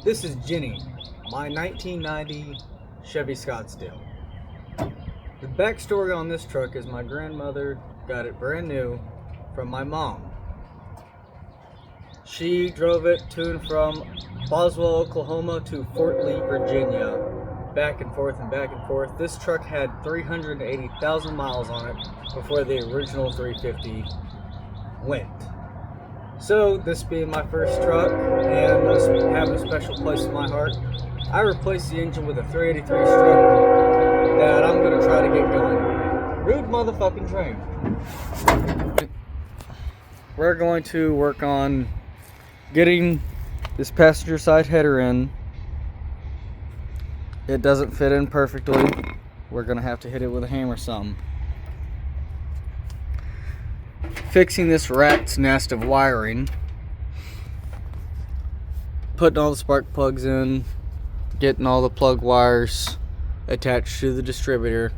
This is Ginny, my 1990 Chevy Scottsdale. The backstory on this truck is my grandmother got it brand new from my mom. She drove it to and from Boswell, Oklahoma to Fort Lee, Virginia, back and forth and back and forth. This truck had 380,000 miles on it before the original 350 went. So, this being my first truck and having a special place in my heart, I replaced the engine with a 383 Strutter that I'm going to try to get going. Rude motherfucking train. We're going to work on getting this passenger side header in. It doesn't fit in perfectly. We're going to have to hit it with a hammer some. Fixing this rat's nest of wiring, putting all the spark plugs in, getting all the plug wires attached to the distributor,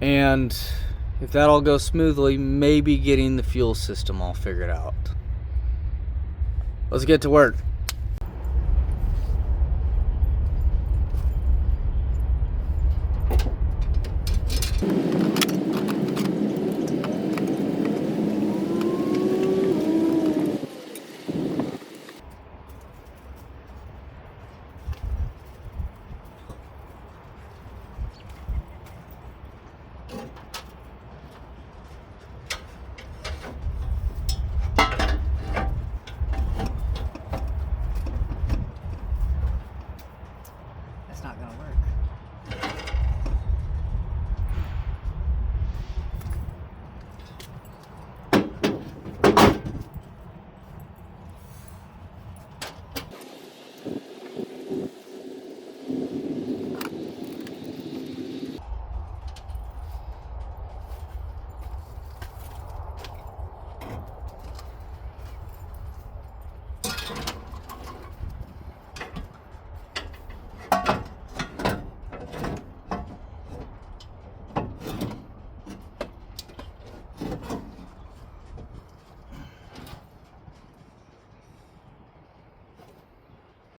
and if that all goes smoothly, maybe getting the fuel system all figured out. Let's get to work. Not gonna work.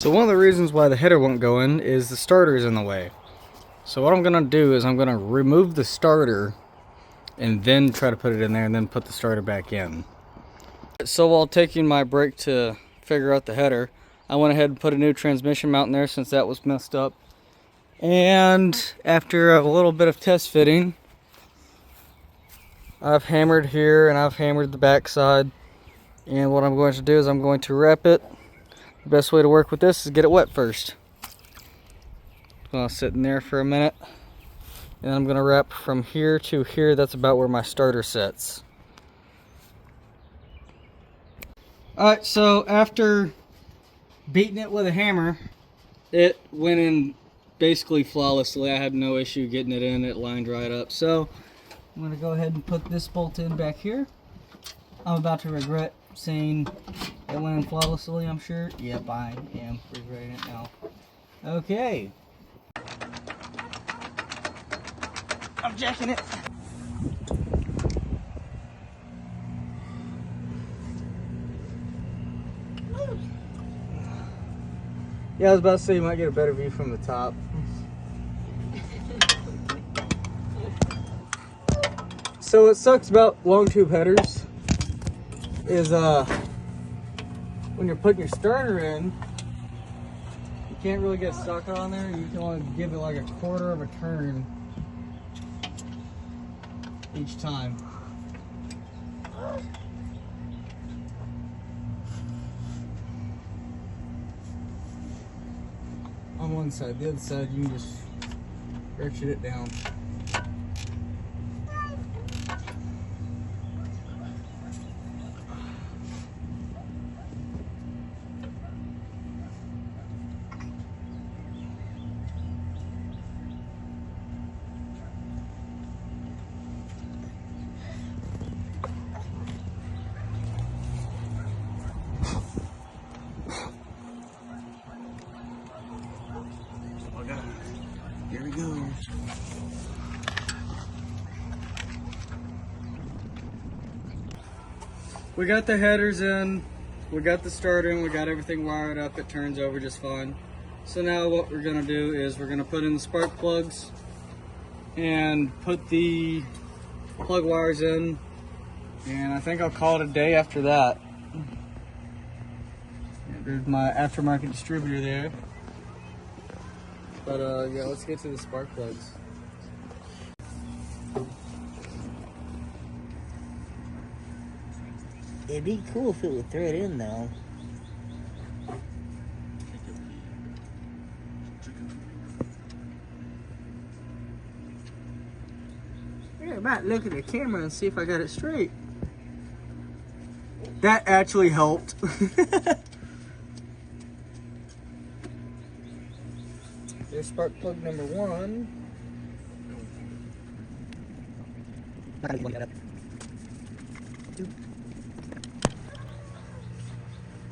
So one of the reasons why the header won't go in is the starter is in the way. So what I'm going to do is I'm going to remove the starter and then try to put it in there and then put the starter back in. So while taking my break to figure out the header, I went ahead and put a new transmission mount in there since that was messed up. And after a little bit of test fitting, I've hammered here and I've hammered the back side. And what I'm going to do is I'm going to wrap it. The best way to work with this is get it wet first. I'll sit in there for a minute, and I'm going to wrap from here to here. That's about where my starter sits. Alright, so after beating it with a hammer, it went in basically flawlessly. I had no issue getting it in. It lined right up. So I'm going to go ahead and put this bolt in back here. I'm about to regret saying it went in flawlessly, I'm sure. Yep, I am regretting it now. Okay. I'm jacking it. Yeah, I was about to say you might get a better view from the top. So what sucks about long tube headers is when you're putting your starter in, you can't really get stuck on there. You can only give it like a quarter of a turn each time. On one side, the other side you can just ratchet it down. Here we go. We got the headers in. we got the starter in, we got everything wired up, it turns over just fine. So now what we're gonna do is we're gonna put in the spark plugs and put the plug wires in, and I think I'll call it a day after that. There's my aftermarket distributor there. But yeah, let's get to the spark plugs. It'd be cool if it would thread in though. Yeah, I might look at the camera and see if I got it straight. That actually helped. There's spark plug number 1.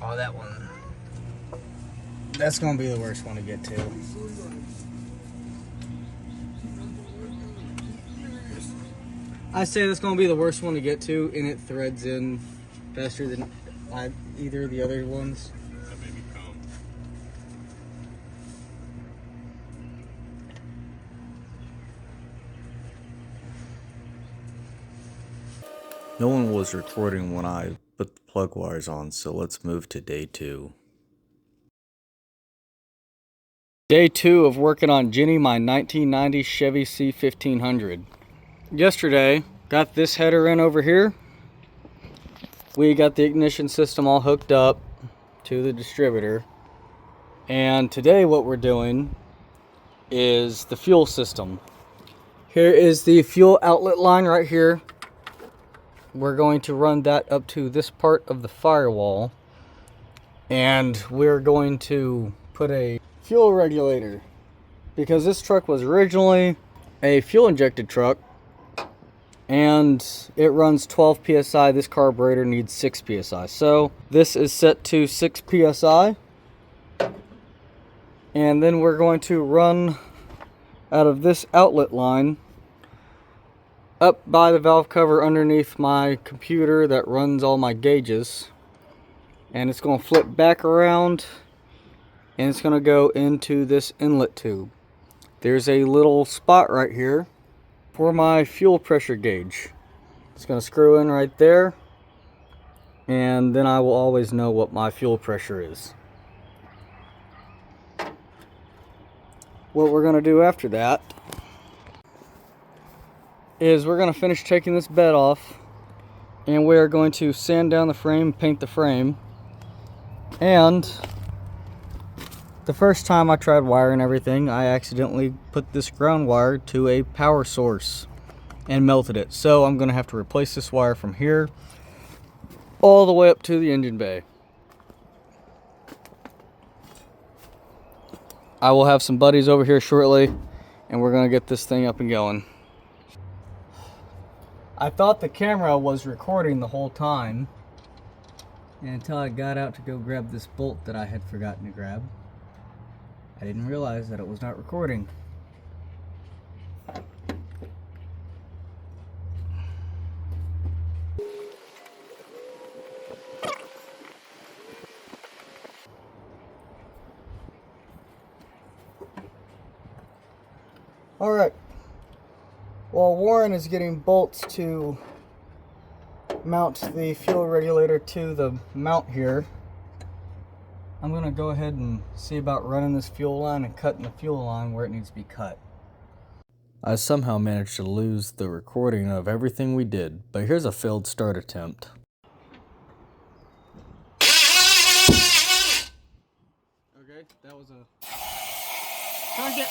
Oh, that one. That's gonna be the worst one to get to. I say that's gonna be the worst one to get to, and it threads in faster than either of the other ones. No one was recording when I put the plug wires on, so let's move to day 2. Day 2 of working on Ginny, my 1990 Chevy C1500. Yesterday, got this header in over here. We got the ignition system all hooked up to the distributor. And today what we're doing is the fuel system. Here is the fuel outlet line right here. We're going to run that up to this part of the firewall, and we're going to put a fuel regulator, because this truck was originally a fuel injected truck and it runs 12 psi. This carburetor needs 6 psi, so this is set to 6 psi, and then we're going to run out of this outlet line up by the valve cover underneath my computer that runs all my gauges, and it's going to flip back around and it's going to go into this inlet tube. There's a little spot right here for my fuel pressure gauge. It's going to screw in right there, and then I will always know what my fuel pressure is. What we're going to do after that is we're going to finish taking this bed off, and we're going to sand down the frame, paint the frame. And the first time I tried wiring everything, I accidentally put this ground wire to a power source and melted it. So I'm going to have to replace this wire from here all the way up to the engine bay. I will have some buddies over here shortly, and we're going to get this thing up and going. I thought the camera was recording the whole time until I got out to go grab this bolt that I had forgotten to grab. I didn't realize that it was not recording. Alright. While Warren is getting bolts to mount the fuel regulator to the mount here, I'm going to go ahead and see about running this fuel line and cutting the fuel line where it needs to be cut. I somehow managed to lose the recording of everything we did, but here's a failed start attempt. Okay, that was a target.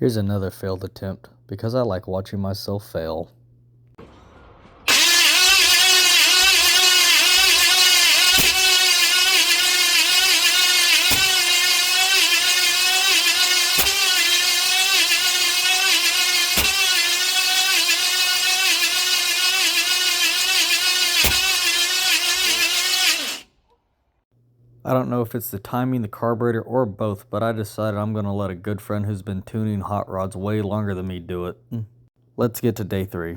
Here's another failed attempt, because I like watching myself fail. I don't know if it's the timing, the carburetor, or both, but I decided I'm going to let a good friend who's been tuning hot rods way longer than me do it. Let's get to day 3.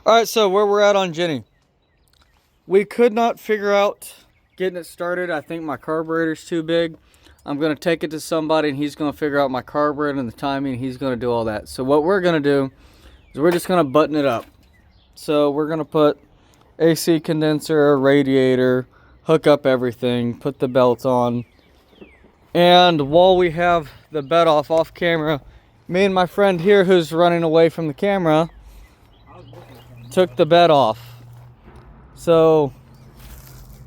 Alright, so where we're at on Ginny. We could not figure out getting it started. I think my carburetor's too big. I'm going to take it to somebody and he's going to figure out my carburetor and the timing. He's going to do all that. So what we're going to do is we're just going to button it up. So we're going to put AC condenser, radiator, hook up everything, put the belts on. And while we have the bed off camera, me and my friend here who's running away from the camera took the bed off. So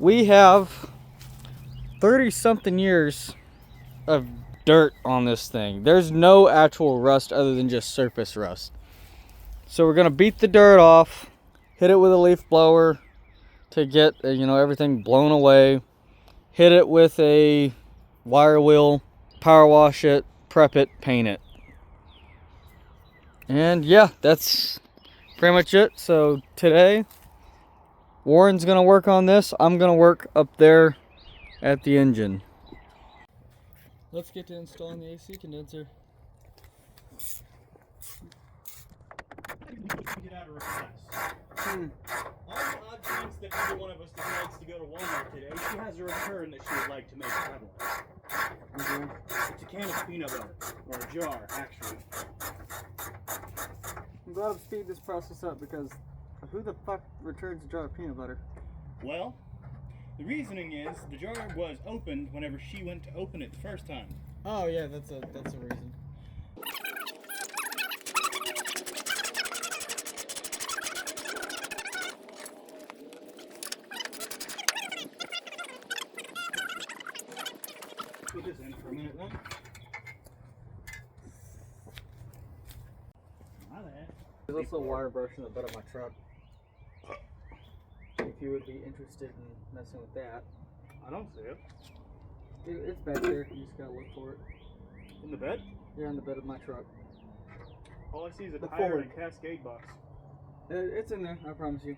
we have 30 something years of dirt on this thing. There's no actual rust other than just surface rust. So we're gonna beat the dirt off, hit it with a leaf blower to get everything blown away, hit it with a wire wheel, power wash it, prep it, paint it. And yeah, that's pretty much it. So today Warren's gonna work on this. I'm gonna work up there at the engine. Let's get to installing the AC condenser. Get out of recess. All the odd things that every one of us decides to go to Walmart today, she has a return that she would like to make prevalent. It's a can of peanut butter, or a jar, actually. I'm glad I'm speeding this process up because who the fuck returns a jar of peanut butter? Well, the reasoning is the jar was opened whenever she went to open it the first time. Oh yeah, that's a reason. Put this in for a minute then. There's also a wire brush in the bed of my truck. If you would be interested in messing with that. I don't see it. It's back there. You just gotta look for it. In the bed? Yeah, in the bed of my truck. All I see is a The tire forward. and a cascade box. It's in there. I promise you.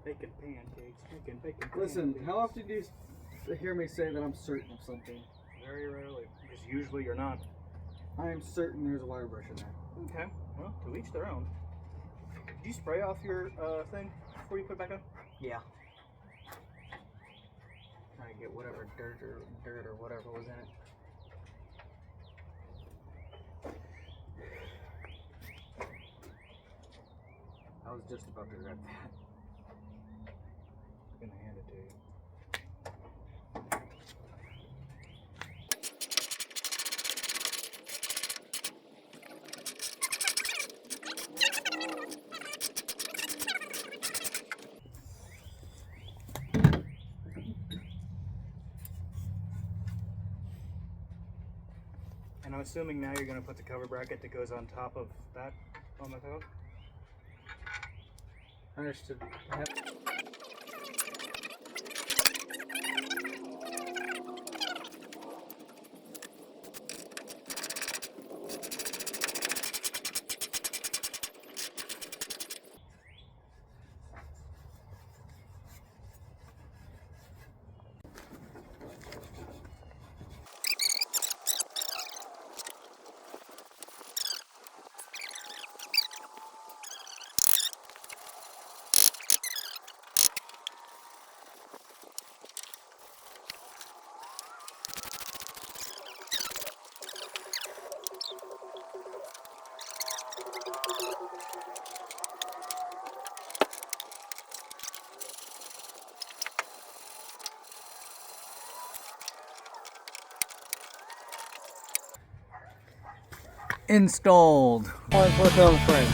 Bacon pancakes, bacon Listen, pancakes. how often do you hear me say that I'm certain of something? Very rarely, because usually you're not. I am certain there's a wire brush in there. Okay, well, to each their own. Did you spray off your thing before you put it back on? Yeah. Trying to get whatever dirt or whatever was in it. I was just about to grab that. I'm gonna hand it to you. And I'm assuming now you're going to put the cover bracket that goes on top of that on the top? Understood. Installed. Let's work on the frame.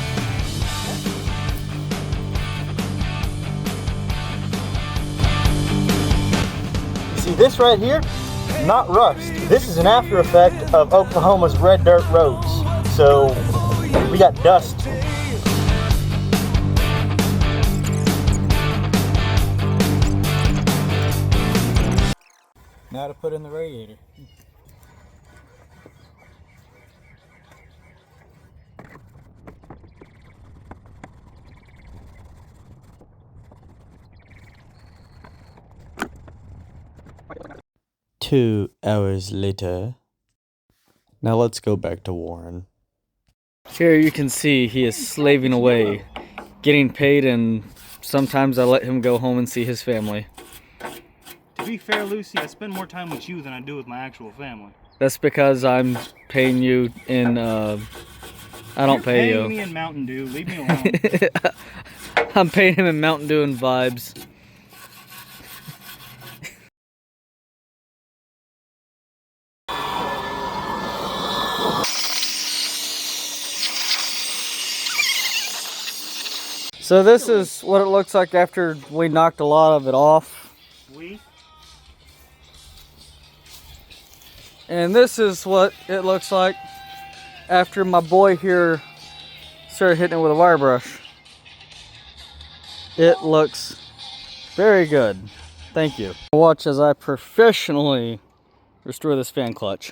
See this right here? Not rust. This is an after effect of Oklahoma's red dirt roads. So we got dust. Now to put in the radiator. 2 hours later. Now let's go back to Warren. Here you can see he is slaving away, getting paid, and sometimes I let him go home and see his family. To be fair, Lucy, I spend more time with you than I do with my actual family. That's because I'm paying you in, I don't pay you. You're paying me in Mountain Dew. Leave me alone. I'm paying him in Mountain Dew and vibes. So this is what it looks like after we knocked a lot of it off. And this is what it looks like after my boy here started hitting it with a wire brush. It looks very good. Thank you. Watch as I professionally restore this fan clutch.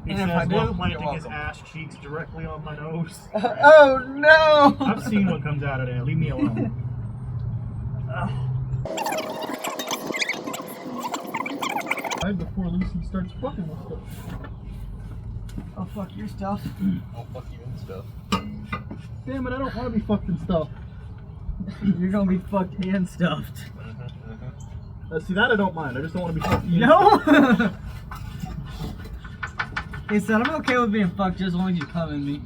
He says while planting his ass cheeks directly on my nose. Oh no! I've seen what comes out of there. Leave me alone. Right before Lucy starts fucking with stuff. Oh fuck your stuff. I'll fuck you and stuff. Damn it, I don't want to be fucked and stuff. You're gonna be fucked and stuffed. See, that I don't mind. I just don't want to be fucked. No! He said, I'm okay with being fucked just as long as you come in me.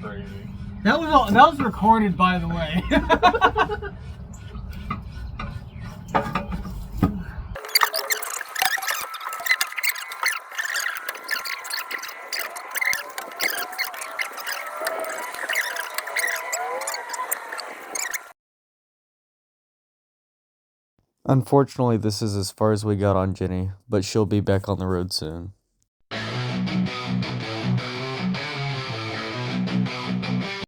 Crazy. That was recorded, by the way. Unfortunately, this is as far as we got on Ginny, but she'll be back on the road soon.